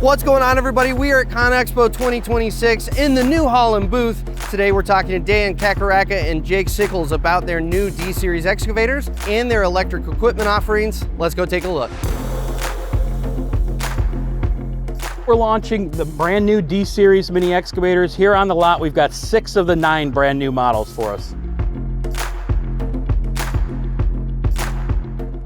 What's going on, everybody? We are at CONEXPO 2026 in the New Holland booth. Today we're talking to Dan Kakareka and Jake Sickles about their new D-Series excavators and their electric equipment offerings. Let's go take a look. We're launching the brand new D-Series mini excavators. Here on the lot, we've got 6 of the 9 brand new models for us.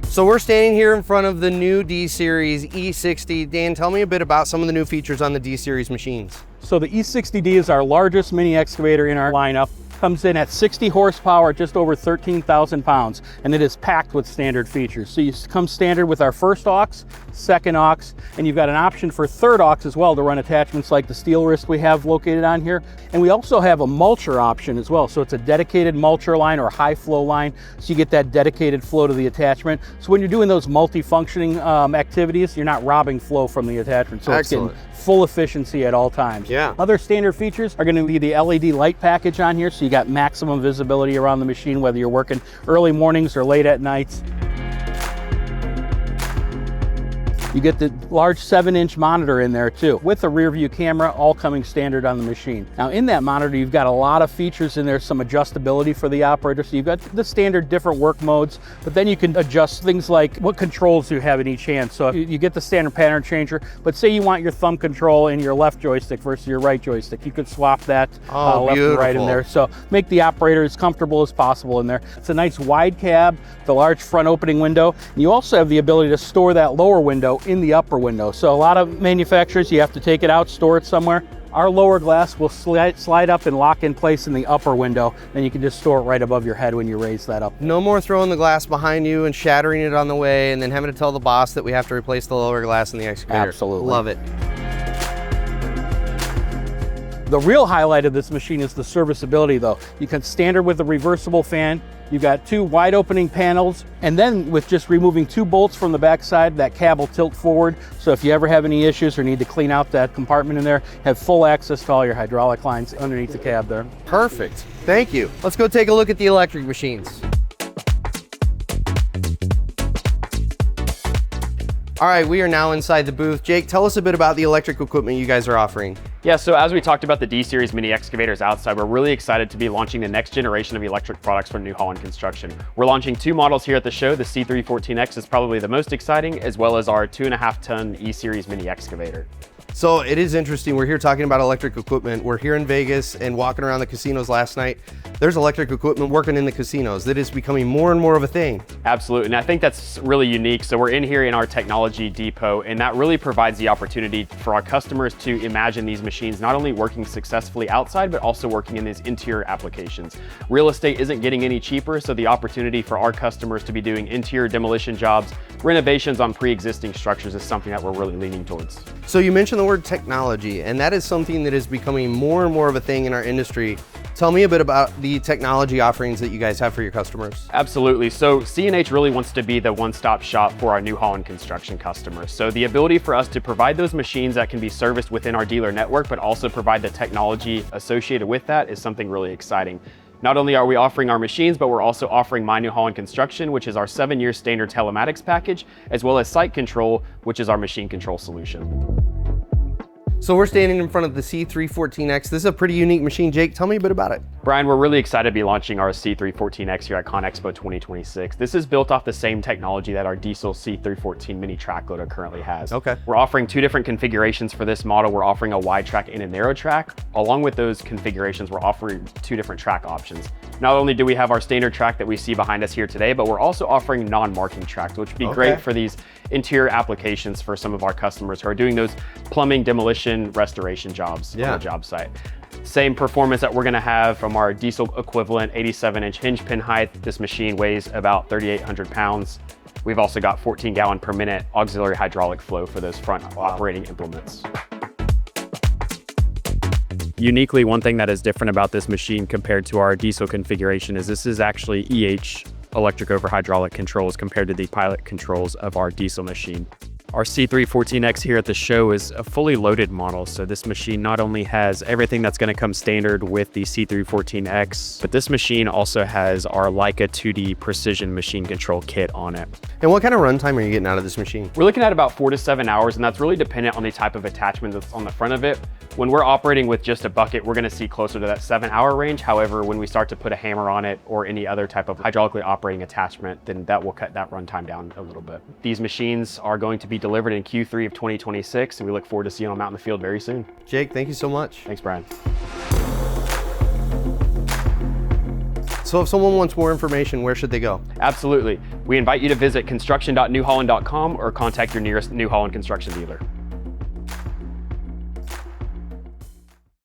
So we're standing here in front of the new D-Series E60. Dan, tell me a bit about some of the new features on the D-Series machines. So the E60D is our largest mini excavator in our lineup. Comes in at 60 horsepower, just over 13,000 pounds, and it is packed with standard features. So you come standard with our first aux, second aux, and you've got an option for third aux as well to run attachments like the steel wrist we have located on here. And we also have a mulcher option as well. So it's a dedicated mulcher line or high flow line, so you get that dedicated flow to the attachment. So when you're doing those multi-functioning activities, you're not robbing flow from the attachment. So Excellent. It's getting full efficiency at all times. Yeah. Other standard features are going to be the LED light package on here, so you got maximum visibility around the machine, whether you're working early mornings or late at nights. You get the large 7-inch monitor in there too, with a rear view camera, all coming standard on the machine. Now in that monitor, you've got a lot of features in there, some adjustability for the operator. So you've got the standard different work modes, but then you can adjust things like what controls you have in each hand. So you get the standard pattern changer, but say you want your thumb control in your left joystick versus your right joystick, you could swap that left and right in there. So make the operator as comfortable as possible in there. It's a nice wide cab, the large front opening window. And you also have the ability to store that lower window in the upper window. So a lot of manufacturers, you have to take it out, store it somewhere. Our lower glass will slide up and lock in place in the upper window. Then you can just store it right above your head when you raise that up. No more throwing the glass behind you and shattering it on the way and then having to tell the boss that we have to replace the lower glass in the excavator. Absolutely. Love it. The real highlight of this machine is the serviceability though. You can standard with a reversible fan. You've got 2 wide opening panels, and then with just removing 2 bolts from the backside, that cab will tilt forward. So if you ever have any issues or need to clean out that compartment in there, have full access to all your hydraulic lines underneath the cab there. Perfect. Thank you. Let's go take a look at the electric machines. All right, we are now inside the booth. Jake, tell us a bit about the electric equipment you guys are offering. Yeah, so as we talked about the D-Series mini excavators outside, we're really excited to be launching the next generation of electric products from New Holland Construction. We're launching 2 models here at the show. The C314X is probably the most exciting, as well as our 2.5-ton E-Series mini excavator. So it is interesting. We're here talking about electric equipment. We're here in Vegas and walking around the casinos last night. There's electric equipment working in the casinos. That is becoming more and more of a thing. Absolutely, and I think that's really unique. So we're in here in our technology depot, and that really provides the opportunity for our customers to imagine these machines not only working successfully outside, but also working in these interior applications. Real estate isn't getting any cheaper, so the opportunity for our customers to be doing interior demolition jobs, renovations on pre-existing structures is something that we're really leaning towards. So you mentioned the word technology, and that is something that is becoming more and more of a thing in our industry. Tell me a bit about the technology offerings that you guys have for your customers. Absolutely. So CNH really wants to be the one-stop shop for our New Holland Construction customers. So the ability for us to provide those machines that can be serviced within our dealer network, but also provide the technology associated with that is something really exciting. Not only are we offering our machines, but we're also offering My New Holland Construction, which is our 7-year standard telematics package, as well as Site Control, which is our machine control solution. So we're standing in front of the C314X. This is a pretty unique machine. Jake, tell me a bit about it. Brian, we're really excited to be launching our C314X here at CONEXPO 2026. This is built off the same technology that our diesel C314 mini track loader currently has. Okay. We're offering 2 different configurations for this model. We're offering a wide track and a narrow track. Along with those configurations, we're offering 2 different track options. Not only do we have our standard track that we see behind us here today, but we're also offering non-marking tracks, which would be great for these interior applications for some of our customers who are doing those plumbing, demolition, restoration jobs on the job site. Same performance that we're going to have from our diesel equivalent 87-inch hinge pin height. This machine weighs about 3,800 pounds. We've also got 14 gallon per minute auxiliary hydraulic flow for those front operating implements. Uniquely, one thing that is different about this machine compared to our diesel configuration is this is actually EH electric over hydraulic controls compared to the pilot controls of our diesel machine. Our C314X here at the show is a fully loaded model. So this machine not only has everything that's going to come standard with the C314X, but this machine also has our Leica 2D precision machine control kit on it. And what kind of runtime are you getting out of this machine? We're looking at about 4 to 7 hours, and that's really dependent on the type of attachment that's on the front of it. When we're operating with just a bucket, we're going to see closer to that 7-hour range. However, when we start to put a hammer on it or any other type of hydraulically operating attachment, then that will cut that runtime down a little bit. These machines are going to be delivered in Q3 of 2026, and we look forward to seeing them out in the field very soon. Jake, thank you so much. Thanks, Brian. So if someone wants more information, where should they go? Absolutely. We invite you to visit construction.newholland.com or contact your nearest New Holland Construction dealer.